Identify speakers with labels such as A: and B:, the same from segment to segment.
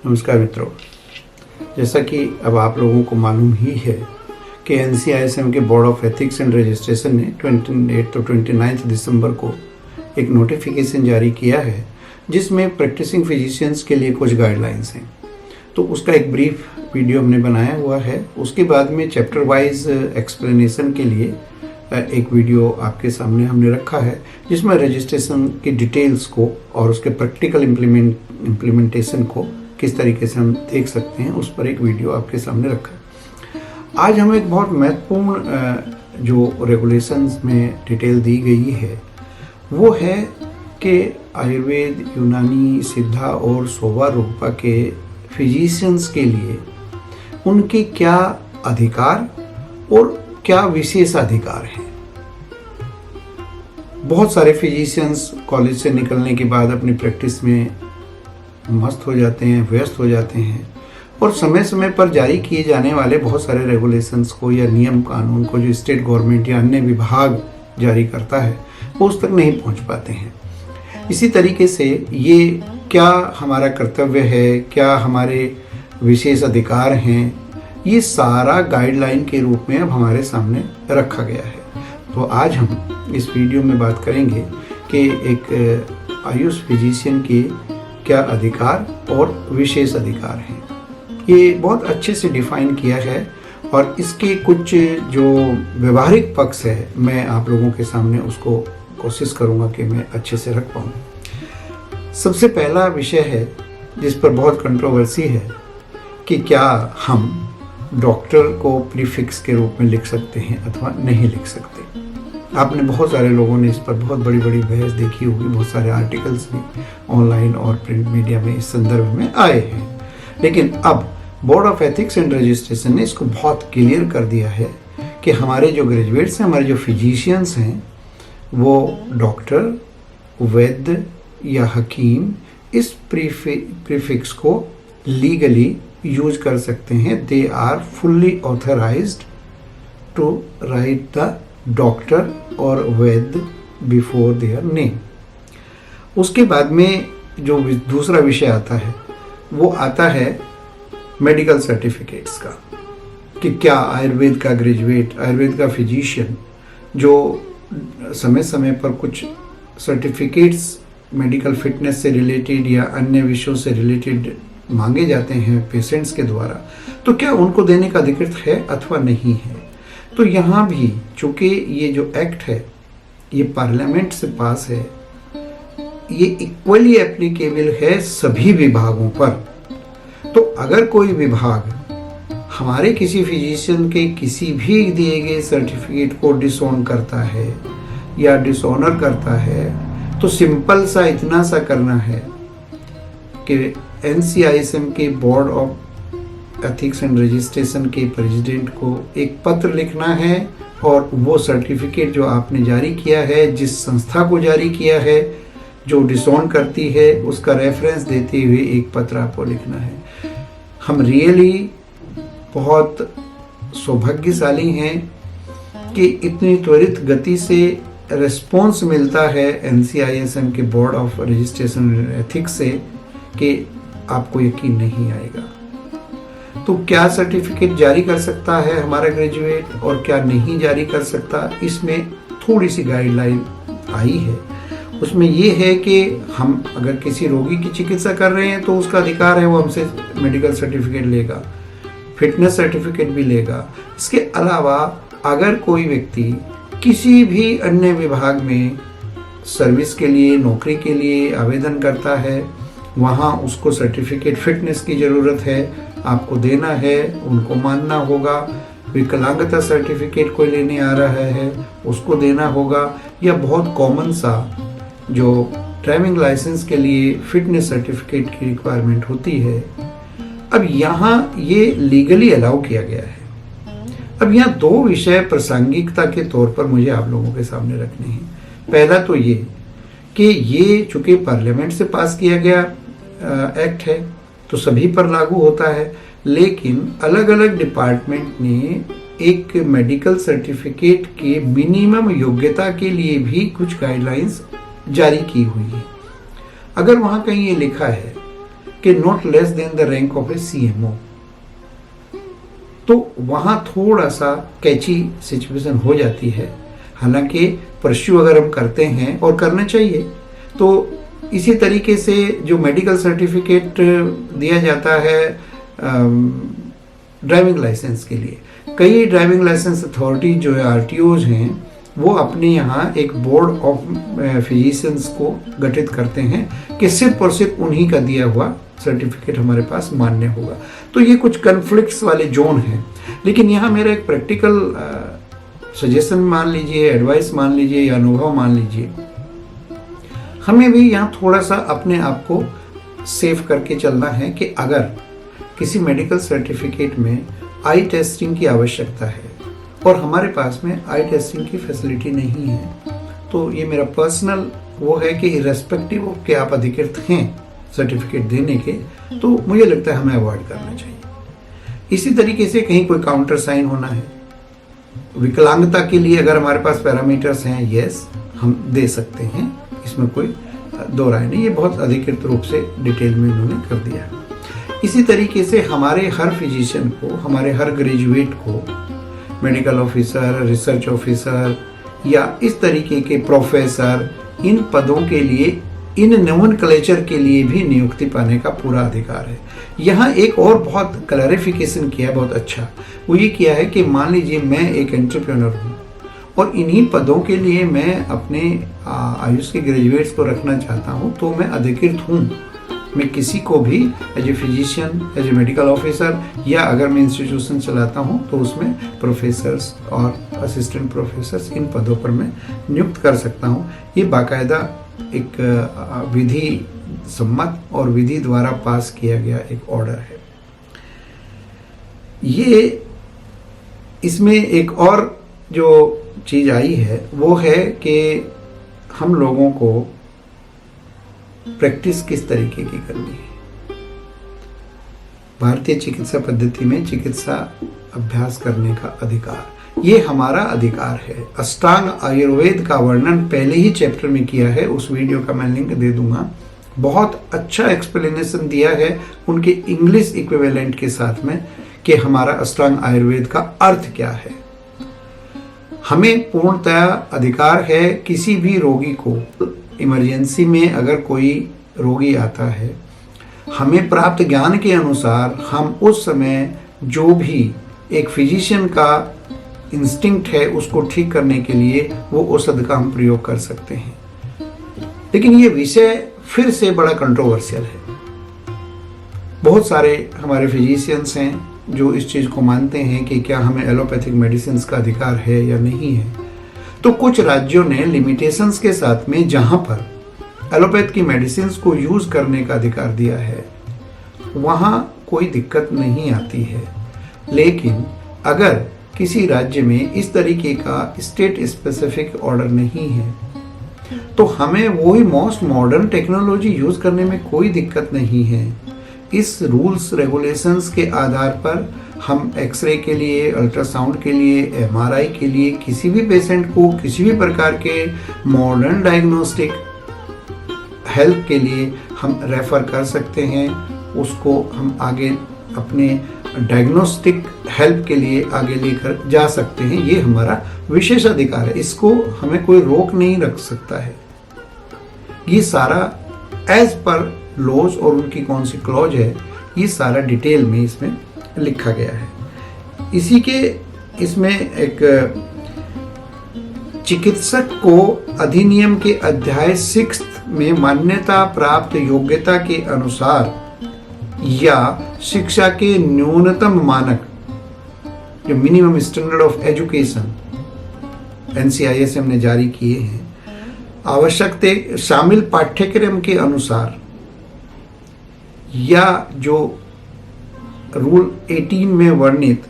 A: नमस्कार मित्रों, जैसा कि अब आप लोगों को मालूम ही है कि NCISM के board of ethics and registration ने 28 और 29 दिसंबर को एक नोटिफिकेशन जारी किया है जिसमें प्रैक्टिसिंग फिजिशियंस के लिए कुछ गाइडलाइंस हैं। तो उसका एक ब्रीफ वीडियो हमने बनाया हुआ है। उसके बाद में चैप्टर वाइज एक्सप्लेनेशन के लिए एक वीडियो आपके सामने हमने रखा है जिसमें रजिस्ट्रेशन की डिटेल्स को और उसके प्रैक्टिकल इम्प्लीमेंटेशन को किस तरीके से हम देख सकते हैं, उस पर एक वीडियो आपके सामने रखा है। आज हम एक बहुत महत्वपूर्ण जो रेगुलेशंस में डिटेल दी गई है वो है कि आयुर्वेद, यूनानी, सिद्धा और सोवा रूपा के फिजिशियंस के लिए उनके क्या अधिकार और क्या विशेषाधिकार हैं। बहुत सारे फिजिशियंस कॉलेज से निकलने के बाद अपनी प्रैक्टिस में मस्त हो जाते हैं, व्यस्त हो जाते हैं और समय समय पर जारी किए जाने वाले बहुत सारे रेगुलेशंस को या नियम कानून को जो स्टेट गवर्नमेंट या अन्य विभाग जारी करता है वो उस तक नहीं पहुंच पाते हैं। इसी तरीके से ये क्या हमारा कर्तव्य है, क्या हमारे विशेष अधिकार हैं, ये सारा गाइडलाइन के रूप में अब हमारे सामने रखा गया है। तो आज हम इस वीडियो में बात करेंगे कि एक आयुष फिजिशियन के क्या अधिकार और विशेष अधिकार हैं। ये बहुत अच्छे से डिफाइन किया है और इसके कुछ जो व्यवहारिक पक्ष है मैं आप लोगों के सामने उसको कोशिश करूँगा कि मैं अच्छे से रख पाऊँ। सबसे पहला विषय है जिस पर बहुत कंट्रोवर्सी है कि क्या हम डॉक्टर को प्रीफिक्स के रूप में लिख सकते हैं अथवा नहीं लिख सकते। आपने बहुत सारे लोगों ने इस पर बहुत बड़ी बड़ी बहस देखी होगी, बहुत सारे आर्टिकल्स भी ऑनलाइन और प्रिंट मीडिया में इस संदर्भ में आए हैं। लेकिन अब board of ethics and registration ने इसको बहुत क्लियर कर दिया है कि हमारे जो ग्रेजुएट्स हैं, हमारे जो फिजिशियंस हैं, वो डॉक्टर, वैद्य या हकीम इस प्रीफिक्स को लीगली यूज कर सकते हैं। They are fully authorised to write the doctor और वैद्य बिफोर देयर नेम। उसके बाद में जो दूसरा विषय आता है वो आता है मेडिकल सर्टिफिकेट्स का, कि क्या आयुर्वेद का ग्रेजुएट, आयुर्वेद का फिजिशियन जो समय समय पर कुछ सर्टिफिकेट्स मेडिकल फिटनेस से रिलेटेड या अन्य विषयों से रिलेटेड मांगे जाते हैं पेशेंट्स के द्वारा, तो क्या उनको देने का अधिकृत है अथवा नहीं है। तो यहाँ भी चूंकि ये जो एक्ट है ये पार्लियामेंट से पास है, ये इक्वली एप्लीकेबल है सभी विभागों पर। तो अगर कोई विभाग हमारे किसी फिजिशियन के किसी भी दिए गए सर्टिफिकेट को डिसऑन करता है या डिसऑनर करता है तो सिंपल सा इतना सा करना है कि NCISM के board of ethics and registration के प्रेसिडेंट को एक पत्र लिखना है और वो सर्टिफिकेट जो आपने जारी किया है, जिस संस्था को जारी किया है जो डिसऑन करती है, उसका रेफरेंस देते हुए एक पत्र आपको लिखना है। हम रियली बहुत सौभाग्यशाली हैं कि इतनी त्वरित गति से रिस्पॉन्स मिलता है NCISM के बोर्ड ऑफ रजिस्ट्रेशन एथिक्स से कि आपको यकीन नहीं आएगा। तो क्या सर्टिफिकेट जारी कर सकता है हमारा ग्रेजुएट और क्या नहीं जारी कर सकता, इसमें थोड़ी सी गाइडलाइन आई है। उसमें ये है कि हम अगर किसी रोगी की चिकित्सा कर रहे हैं तो उसका अधिकार है वो हमसे मेडिकल सर्टिफिकेट लेगा, फिटनेस सर्टिफिकेट भी लेगा। इसके अलावा अगर कोई व्यक्ति किसी भी अन्य विभाग में सर्विस के लिए, नौकरी के लिए आवेदन करता है, वहाँ उसको सर्टिफिकेट फिटनेस की ज़रूरत है, आपको देना है, उनको मानना होगा। विकलांगता सर्टिफिकेट कोई लेने आ रहा है उसको देना होगा, या बहुत कॉमन सा जो ड्राइविंग लाइसेंस के लिए फिटनेस सर्टिफिकेट की रिक्वायरमेंट होती है। अब यहाँ ये लीगली अलाउ किया गया है। अब यहाँ दो विषय प्रासंगिकता के तौर पर मुझे आप लोगों के सामने रखने हैं। पहला तो ये कि ये चूंकि पार्लियामेंट से पास किया गया एक्ट है तो सभी पर लागू होता है, लेकिन अलग अलग डिपार्टमेंट ने एक मेडिकल सर्टिफिकेट के मिनिमम योग्यता के लिए भी कुछ गाइडलाइंस जारी की हुई है। अगर वहाँ कहीं ये लिखा है कि not less than the rank of A CMO। तो वहां थोड़ा सा कैची सिचुएशन हो जाती है। हालांकि परस्यू अगर हम करते हैं और करना चाहिए, तो इसी तरीके से जो मेडिकल सर्टिफिकेट दिया जाता है ड्राइविंग लाइसेंस के लिए, कई ड्राइविंग लाइसेंस अथॉरिटी जो है RTOs हैं, वो अपने यहाँ एक बोर्ड ऑफ फिजिशियंस को गठित करते हैं कि सिर्फ और सिर्फ उन्हीं का दिया हुआ सर्टिफिकेट हमारे पास मान्य होगा। तो ये कुछ कन्फ्लिक्ट्स वाले जोन हैं। लेकिन यहाँ मेरा एक प्रैक्टिकल सजेशन मान लीजिए, एडवाइस मान लीजिए या अनुभव मान लीजिए, हमें भी यहाँ थोड़ा सा अपने आप को सेव करके चलना है कि अगर किसी मेडिकल सर्टिफिकेट में आई टेस्टिंग की आवश्यकता है और हमारे पास में आई टेस्टिंग की फैसिलिटी नहीं है, तो ये मेरा पर्सनल वो है कि इर्रेस्पेक्टिव ऑफ कि आप अधिकृत हैं सर्टिफिकेट देने के, तो मुझे लगता है हमें अवॉइड करना चाहिए। इसी तरीके से कहीं कोई काउंटर साइन होना है, विकलांगता के लिए अगर हमारे पास पैरामीटर्स हैं, यस हम दे सकते हैं, इसमें कोई दो राय नहीं। ये बहुत अधिकृत रूप से डिटेल में इन्होंने कर दिया। इसी तरीके से हमारे हर फिजिशियन को, हमारे हर ग्रेजुएट को मेडिकल ऑफिसर, रिसर्च ऑफिसर या इस तरीके के प्रोफेसर, इन पदों के लिए, इन नोमेनक्लेचर के लिए भी नियुक्ति पाने का पूरा अधिकार है। यहाँ एक और बहुत क्लैरिफिकेशन किया, बहुत अच्छा, वो ये किया है कि मान लीजिए मैं एक एंटरप्रेन्योर हूँ और इन्हीं पदों के लिए मैं अपने आयुष के ग्रेजुएट्स को रखना चाहता हूँ, तो मैं अधिकृत हूँ। मैं किसी को भी as a physician, as a medical officer या अगर मैं इंस्टीट्यूशन चलाता हूँ तो उसमें प्रोफेसर्स और असिस्टेंट प्रोफेसर्स, इन पदों पर मैं नियुक्त कर सकता हूँ। ये बाकायदा एक विधि सम्मत और विधि द्वारा पास किया गया एक ऑर्डर है। ये इसमें एक और जो चीज आई है वो है कि हम लोगों को प्रैक्टिस किस तरीके की करनी है। भारतीय चिकित्सा पद्धति में चिकित्सा अभ्यास करने का अधिकार, ये हमारा अधिकार है। अष्टांग आयुर्वेद का वर्णन पहले ही चैप्टर में किया है, उस वीडियो का मैं लिंक दे दूंगा। बहुत अच्छा एक्सप्लेनेशन दिया है उनके इंग्लिश इक्विवेलेंट के साथ में कि हमारा अष्टांग आयुर्वेद का अर्थ क्या है। हमें पूर्णतया अधिकार है किसी भी रोगी को, इमरजेंसी में अगर कोई रोगी आता है, हमें प्राप्त ज्ञान के अनुसार हम उस समय जो भी एक फिजिशियन का इंस्टिंक्ट है उसको ठीक करने के लिए वो औषध का हम प्रयोग कर सकते हैं। लेकिन ये विषय फिर से बड़ा कंट्रोवर्शियल है। बहुत सारे हमारे फिजिशियंस हैं जो इस चीज़ को मानते हैं कि क्या हमें एलोपैथिक मेडिसिन का अधिकार है या नहीं है। तो कुछ राज्यों ने लिमिटेशंस के साथ में जहां पर एलोपैथ की मेडिसिन को यूज करने का अधिकार दिया है वहां कोई दिक्कत नहीं आती है। लेकिन अगर किसी राज्य में इस तरीके का स्टेट स्पेसिफिक ऑर्डर नहीं है तो हमें वही मोस्ट मॉडर्न टेक्नोलॉजी यूज करने में कोई दिक्कत नहीं है। इस रूल्स रेगुलेशंस के आधार पर हम एक्सरे के लिए, अल्ट्रासाउंड के लिए, एमआरआई के लिए किसी भी पेशेंट को किसी भी प्रकार के मॉडर्न डायग्नोस्टिक हेल्प के लिए हम रेफर कर सकते हैं। उसको हम आगे अपने डायग्नोस्टिक हेल्प के लिए आगे लेकर जा सकते हैं। ये हमारा विशेष अधिकार है, इसको हमें कोई रोक नहीं रख सकता है। ये सारा एज पर लॉज और उनकी कौन सी क्लॉज है, ये सारा डिटेल में इसमें लिखा गया है। इसी के इसमें एक चिकित्सक को अधिनियम के अध्याय 6 में मान्यता प्राप्त योग्यता के अनुसार या शिक्षा के न्यूनतम मानक, जो minimum standard of education NCISM ने जारी किए हैं, आवश्यकता शामिल पाठ्यक्रम के अनुसार या जो रूल 18 में वर्णित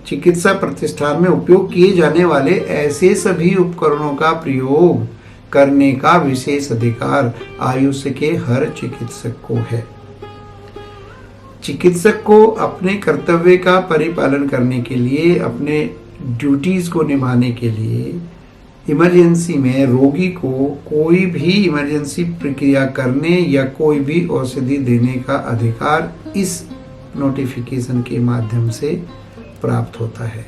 A: चिकित्सा प्रतिष्ठान में उपयोग किए जाने वाले ऐसे सभी उपकरणों का प्रयोग करने का विशेष अधिकार आयुष के हर चिकित्सक को है। चिकित्सक को अपने कर्तव्य का परिपालन करने के लिए, अपने ड्यूटीज को निभाने के लिए इमरजेंसी में रोगी को कोई भी इमरजेंसी प्रक्रिया करने या कोई भी औषधि देने का अधिकार इस नोटिफिकेशन के माध्यम से प्राप्त होता है।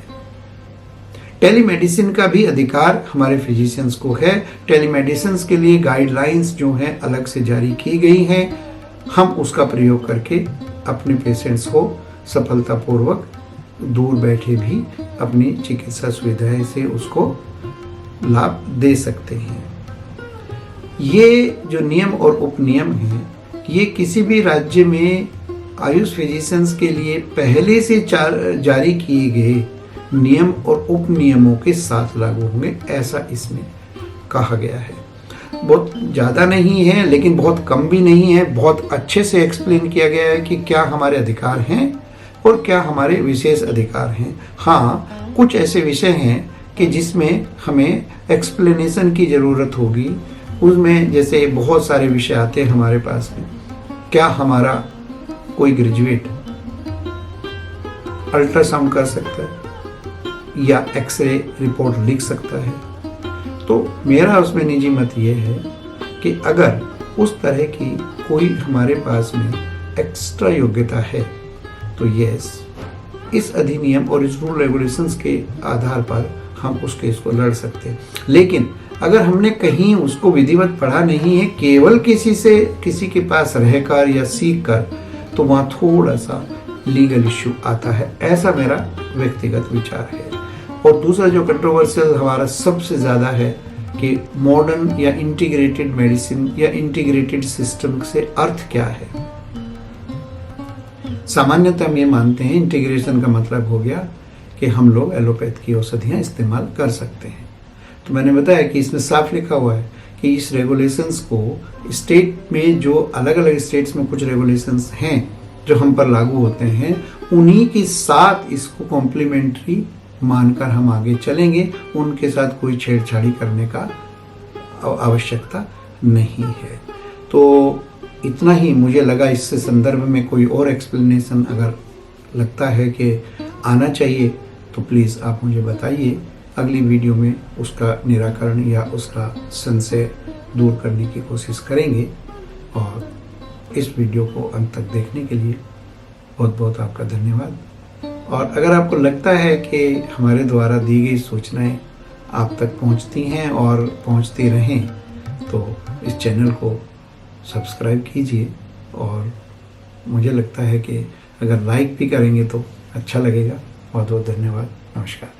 A: टेलीमेडिसिन का भी अधिकार हमारे फिजिशियंस को है। टेलीमेडिसिन के लिए गाइडलाइंस जो हैं अलग से जारी की गई हैं। हम उसका प्रयोग करके अपने पेशेंट्स को सफलतापूर्वक दूर बैठे भी अपनी चिकित्सा सुविधाएं से उसको लाभ दे सकते हैं। ये जो नियम और उपनियम हैं, ये किसी भी राज्य में आयुष फिजिशियंस के लिए पहले से जारी किए गए नियम और उपनियमों के साथ लागू होंगे, ऐसा इसमें कहा गया है। बहुत ज़्यादा नहीं है लेकिन बहुत कम भी नहीं है। बहुत अच्छे से एक्सप्लेन किया गया है कि क्या हमारे अधिकार हैं और क्या हमारे विशेष अधिकार हैं। हाँ, कुछ ऐसे विषय हैं कि जिसमें हमें एक्सप्लेनेशन की ज़रूरत होगी। उसमें जैसे बहुत सारे विषय आते हैं हमारे पास में। क्या हमारा कोई ग्रेजुएट अल्ट्रासाउंड कर सकता है या एक्सरे रिपोर्ट लिख सकता है? तो मेरा उसमें निजी मत ये है कि अगर उस तरह की कोई हमारे पास में एक्स्ट्रा योग्यता है तो यस, इस अधिनियम और इस रूल रेगुलेशंस के आधार पर हम उस केस को लड़ सकते हैं। लेकिन अगर हमने कहीं उसको विधिवत पढ़ा नहीं है, केवल किसी के पास रहकर या सीख कर, तो वहाँ थोड़ा सा लीगल इश्यू आता है। ऐसा मेरा व्यक्तिगत विचार है। और दूसरा जो कंट्रोवर्शियल हमारा सबसे ज़्यादा है कि मॉडर्न या इंटीग्रेटेड मेडिसिन या इंटीग्रेटेड सिस्टम से अर्थ क्या है। सामान्यतः हम ये मानते हैं इंटीग्रेशन का मतलब हो गया कि हम लोग एलोपैथ की औषधियाँ इस्तेमाल कर सकते हैं। तो मैंने बताया कि इसमें साफ लिखा हुआ है कि इस रेगुलेशंस को स्टेट में जो अलग अलग स्टेट्स में कुछ रेगुलेशंस हैं जो हम पर लागू होते हैं, उन्हीं के साथ इसको कॉम्प्लीमेंट्री मानकर हम आगे चलेंगे। उनके साथ कोई छेड़छाड़ी करने का आवश्यकता नहीं है। तो इतना ही मुझे लगा। इससे संदर्भ में कोई और एक्सप्लेनेशन अगर लगता है कि आना चाहिए तो प्लीज़ आप मुझे बताइए। अगली वीडियो में उसका निराकरण या उसका संशय दूर करने की कोशिश करेंगे। और इस वीडियो को अंत तक देखने के लिए बहुत बहुत आपका धन्यवाद। और अगर आपको लगता है कि हमारे द्वारा दी गई सूचनाएं आप तक पहुंचती हैं और पहुंचती रहें, तो इस चैनल को सब्सक्राइब कीजिए। और मुझे लगता है कि अगर लाइक भी करेंगे तो अच्छा लगेगा। बहुत बहुत धन्यवाद। नमस्कार।